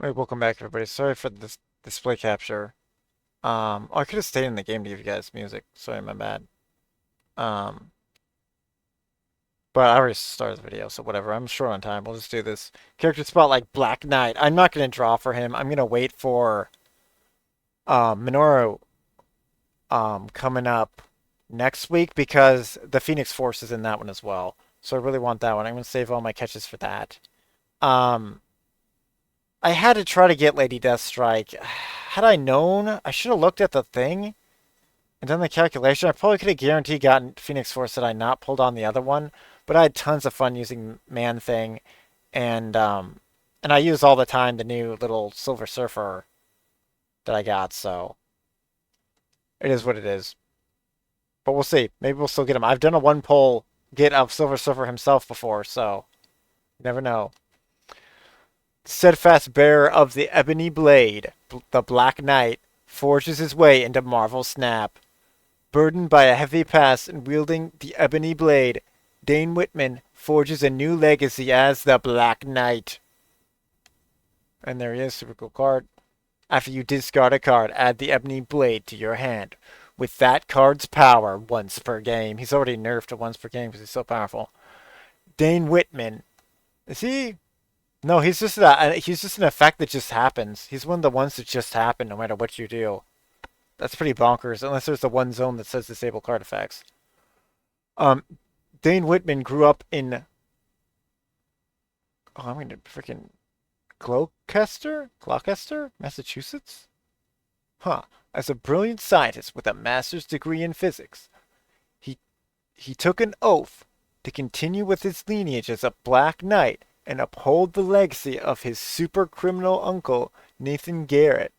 Alright, welcome back everybody. Sorry for this display capture. I could have stayed in the game to give you guys music. Sorry, my bad. Um, but I already started the video, so whatever. I'm short on time. We'll just do this. Character spot like Black Knight. I'm not gonna draw for him. I'm gonna wait for Minoru coming up next week because the Phoenix Force is in that one as well. So I really want that one. I'm gonna save all my catches for that. Um, I had to try to get Lady Deathstrike. Had I known, I should have looked at the thing and done the calculation. I probably could have guaranteed gotten Phoenix Force had I not pulled on the other one. But I had tons of fun using Man Thing, and I use all the time the new little Silver Surfer that I got. So it is what it is. But we'll see. Maybe we'll still get him. I've done a one pull get of Silver Surfer himself before, so you never know. Steadfast bearer of the Ebony Blade, the Black Knight, forges his way into Marvel Snap. Burdened by a heavy past and wielding the Ebony Blade, Dane Whitman forges a new legacy as the Black Knight. And there he is, super cool card. After you discard a card, add the Ebony Blade to your hand. With that card's power, once per game. He's already nerfed to once per game because he's so powerful. Dane Whitman. Is he? No, he's just an effect that just happens. He's one of the ones that just happen no matter what you do. That's pretty bonkers, unless there's the one zone that says disable card effects. Um, Dane Whitman grew up in... Oh, I'm going to freaking... Gloucester, Massachusetts? Huh. As a brilliant scientist with a master's degree in physics, he he took an oath to continue with his lineage as a Black Knight and uphold the legacy of his super criminal uncle, Nathan Garrett.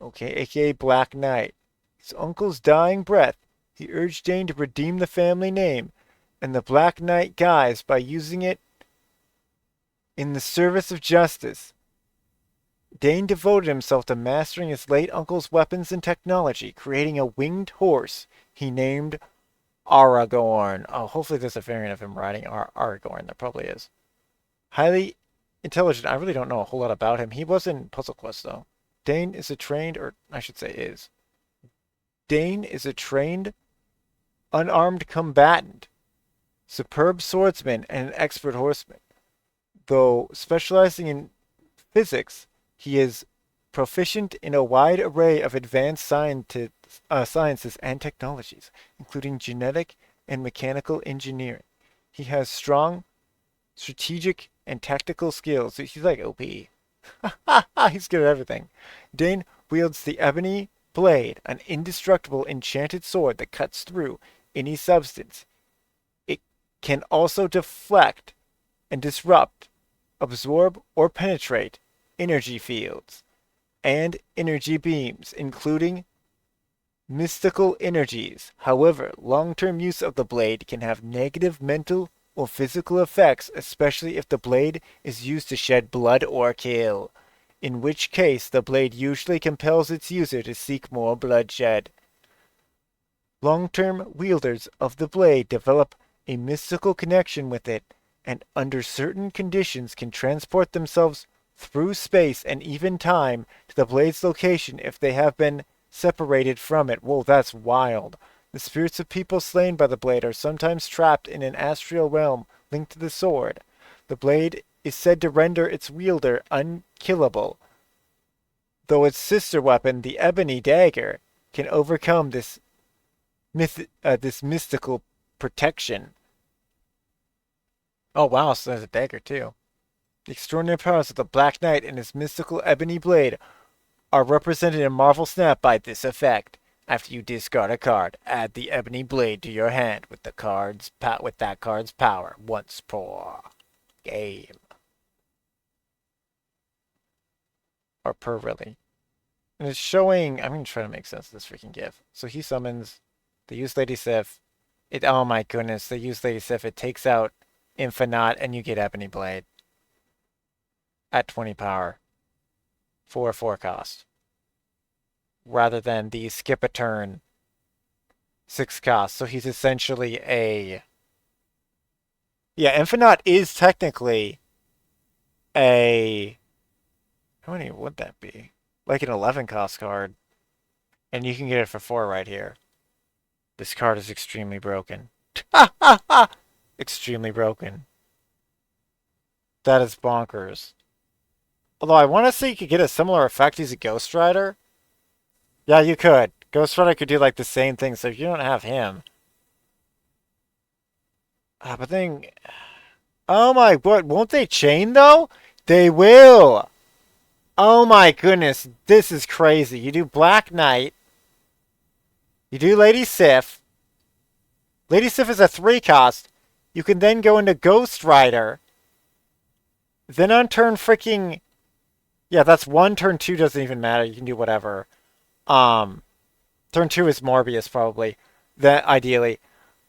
Okay, aka Black Knight. His uncle's dying breath, he urged Dane to redeem the family name and the Black Knight guise by using it in the service of justice. Dane devoted himself to mastering his late uncle's weapons and technology, creating a winged horse he named Aragorn. Oh, hopefully there's a variant of him riding Aragorn. There probably is. Highly intelligent. I really don't know a whole lot about him. He was in Puzzle Quest, though. Dane is a trained, or I should say is. Dane is a trained, unarmed combatant, superb swordsman, and an expert horseman. Though specializing in physics, he is proficient in a wide array of advanced sciences and technologies, including genetic and mechanical engineering. He has strong strategic and tactical skills. He's like OP. He's good at everything. Dane wields the Ebony Blade, an indestructible enchanted sword that cuts through any substance. It can also deflect and disrupt, absorb, or penetrate energy fields and energy beams, including mystical energies. However, long-term use of the blade can have negative mental or physical effects, especially if the blade is used to shed blood or kill, in which case the blade usually compels its user to seek more bloodshed. Long-term wielders of the blade develop a mystical connection with it, and under certain conditions can transport themselves through space and even time to the blade's location if they have been separated from it. Whoa, that's wild. The spirits of people slain by the blade are sometimes trapped in an astral realm linked to the sword. The blade is said to render its wielder unkillable, though its sister weapon, the ebony dagger, can overcome this mystical protection. Oh wow, so there's a dagger too. The extraordinary powers of the Black Knight and his mystical ebony blade are represented in Marvel Snap by this effect. After you discard a card, add the Ebony Blade to your hand with that card's power once per game. Or per really. And it's showing, I'm going to try to make sense of this freaking GIF. So he summons, they use Lady Sif. Oh my goodness, they use Lady Sif. It takes out Infinite and you get Ebony Blade. At 20 power. For a 4 cost. Rather than the skip a turn 6 cost. So he's essentially a... Yeah, Infinite is technically a... How many would that be? Like an 11 cost card. And you can get it for 4 right here. This card is extremely broken. Ha ha ha! Extremely broken. That is bonkers. Although I want to say you could get a similar effect. He's a Ghost Rider. Yeah, you could. Ghost Rider could do like the same thing, so if you don't have him... but then... Oh my, what, won't they chain though? They will! Oh my goodness, this is crazy. You do Black Knight. You do Lady Sif. Lady Sif is a 3 cost. You can then go into Ghost Rider. Then on turn freaking... Yeah, that's 1. Turn 2 doesn't even matter. You can do whatever. Turn 2 is Morbius, probably. That, ideally.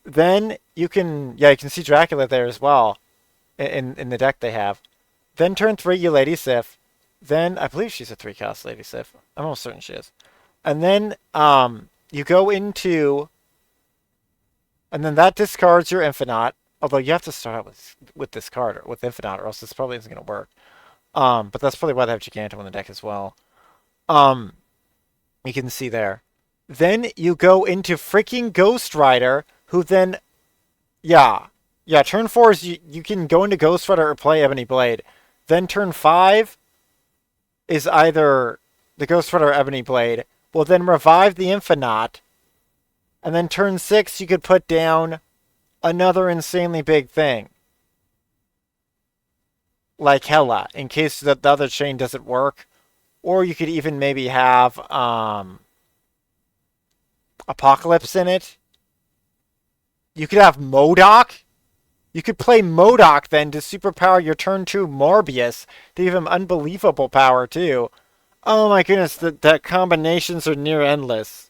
Then you can... Yeah, you can see Dracula there as well. In the deck they have. Then turn 3, you Lady Sif. Then, I believe she's a 3 cost Lady Sif. I'm almost certain she is. And then, you go into... And then that discards your Infinite. Although you have to start out with this card, or with Infinite, or else this probably isn't going to work. But that's probably why they have Giganto in the deck as well. You can see there. Then you go into freaking Ghost Rider, who then... Yeah. Yeah, turn 4 is you can go into Ghost Rider or play Ebony Blade. Then turn 5 is either the Ghost Rider or Ebony Blade. Will then revive the Infinite. And then turn 6 you could put down another insanely big thing. Like Hela, in case that the other chain doesn't work. Or you could even maybe have Apocalypse in it. You could have MODAK. You could play MODAK then to superpower your turn 2 Morbius to give him unbelievable power too. Oh my goodness, the combinations are near endless.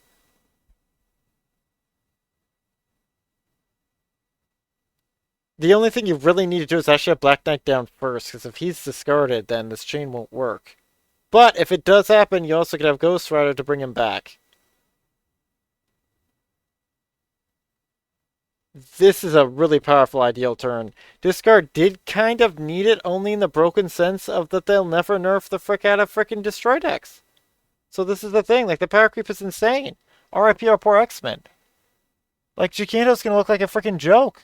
The only thing you really need to do is actually have Black Knight down first, because if he's discarded, then this chain won't work. But if it does happen, you also could have Ghost Rider to bring him back. This is a really powerful ideal turn. Discard did kind of need it, only in the broken sense of that they'll never nerf the frick out of frickin' Destroy decks. So this is the thing, like the power creep is insane. RIP our poor Xmen. Like Giganto's gonna look like a frickin' joke.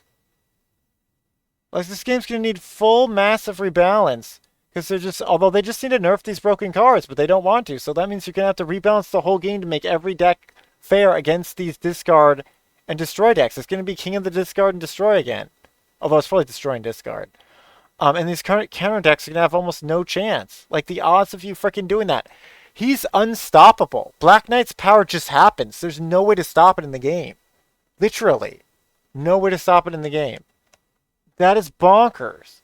Like this game's gonna need full massive rebalance. Because they're just, although they just need to nerf these broken cards, but they don't want to. So that means you're gonna have to rebalance the whole game to make every deck fair against these discard and destroy decks. It's going to be King of the Discard and Destroy again. Although it's probably Destroy and Discard. And these counter decks are going to have almost no chance. Like, the odds of you freaking doing that. He's unstoppable. Black Knight's power just happens. There's no way to stop it in the game. Literally. No way to stop it in the game. That is bonkers.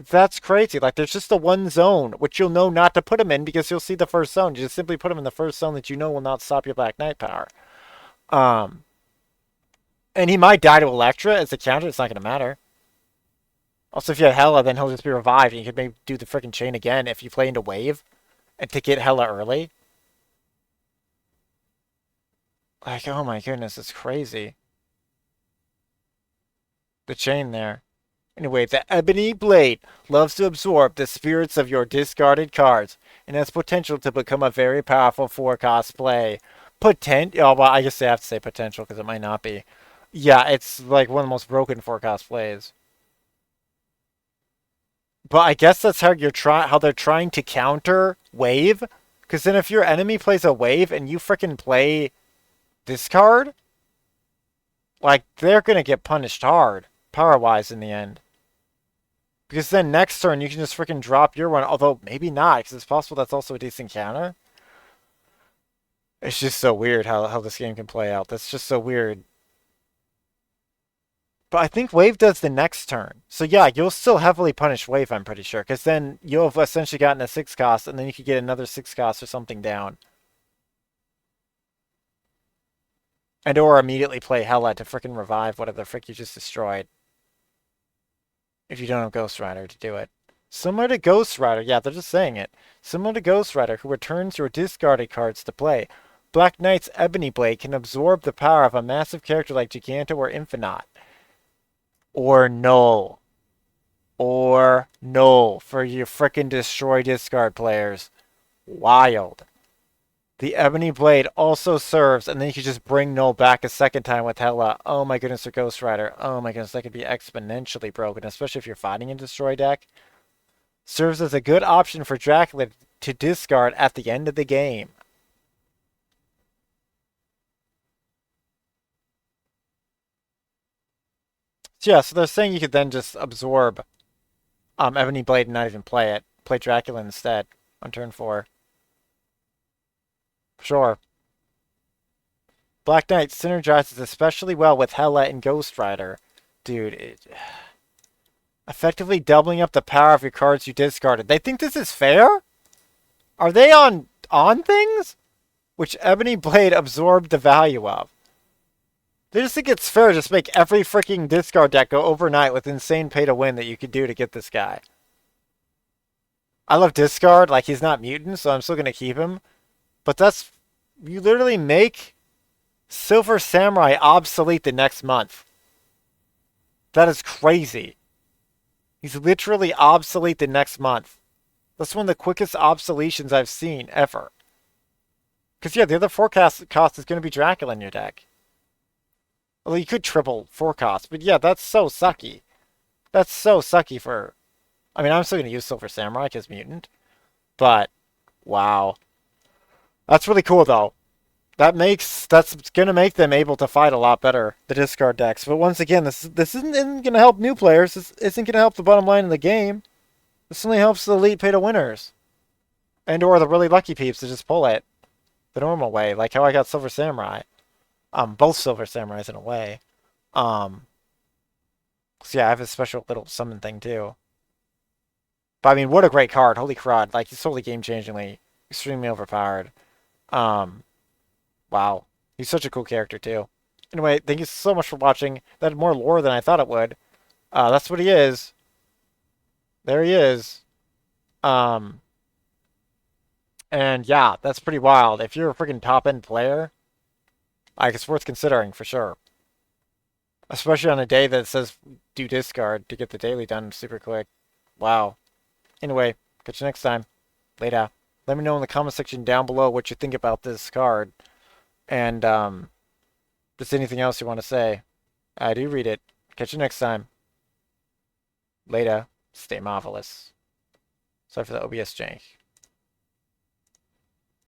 That's crazy. Like, there's just the one zone, which you'll know not to put him in because you'll see the first zone. You just simply put him in the first zone that you know will not stop your Black Knight power. And he might die to Electra as a counter. It's not going to matter. Also, if you have Hela, then he'll just be revived, and you could maybe do the freaking chain again if you play into Wave and to get Hela early. Like, oh my goodness, it's crazy. The chain there. Anyway, the Ebony Blade loves to absorb the spirits of your discarded cards and has potential to become a very powerful 4-cost play. Oh, well, I guess I have to say potential because it might not be. Yeah, it's like one of the most broken 4-cost plays. But I guess that's how they're trying to counter Wave. Because then if your enemy plays a Wave and you frickin' play this card, like, they're gonna get punished hard, power-wise, in the end. Because then next turn, you can just freaking drop your one. Although, maybe not, because it's possible that's also a decent counter. It's just so weird how this game can play out. That's just so weird. But I think Wave does the next turn. So yeah, you'll still heavily punish Wave, I'm pretty sure. Because then you'll have essentially gotten a 6-cost, and then you could get another 6-cost or something down. And or immediately play Hela to freaking revive whatever the frick you just destroyed. If you don't have Ghost Rider to do it. Similar to Ghost Rider, yeah, they're just saying it. Similar to Ghost Rider, who returns your discarded cards to play. Black Knight's Ebony Blade can absorb the power of a massive character like Giganto or Infinite. or null. Or null for your frickin' destroy discard players. Wild. The Ebony Blade also serves, and then you can just bring null back a second time with Hela. Oh my goodness, or Ghost Rider. Oh my goodness, that could be exponentially broken, especially if you're fighting a destroy deck. Serves as a good option for Dracula to discard at the end of the game. So yeah, so they're saying you could then just absorb Ebony Blade and not even play it. Play Dracula instead on turn 4. Sure. Black Knight synergizes especially well with Hela and Ghost Rider. Dude, effectively doubling up the power of your cards you discarded. They think this is fair? Are they on things? Which Ebony Blade absorbed the value of. They just think it's fair to just make every freaking discard deck go overnight with insane pay to win that you could do to get this guy. I love discard, like he's not mutant, so I'm still gonna keep him. But that's you literally make Silver Samurai obsolete the next month. That is crazy. He's literally obsolete the next month. That's one of the quickest obsoletions I've seen ever. Because yeah, the other forecast cost is going to be Dracula in your deck. Well, you could triple forecast, but yeah, that's so sucky. That's so sucky for... I mean, I'm still going to use Silver Samurai because Mutant. But, wow. That's really cool, though. That's going to make them able to fight a lot better, the discard decks. But once again, this isn't going to help new players. This isn't going to help the bottom line of the game. This only helps the elite pay to winners. And or the really lucky peeps to just pull it the normal way, like how I got Silver Samurai. Both Silver Samurais in a way. So yeah, I have a special little summon thing too. But I mean, what a great card. Holy crud. Like, he's totally game-changingly, extremely overpowered. Wow. He's such a cool character too. Anyway, thank you so much for watching. That had more lore than I thought it would. That's what he is. There he is. And yeah, that's pretty wild. If you're a freaking top-end player, like, it's worth considering for sure. Especially on a day that says do discard to get the daily done super quick. Wow. Anyway, catch you next time. Later. Let me know in the comment section down below what you think about this card. And just anything else you want to say. I do read it. Catch you next time. Later. Stay marvelous. Sorry for the OBS jank.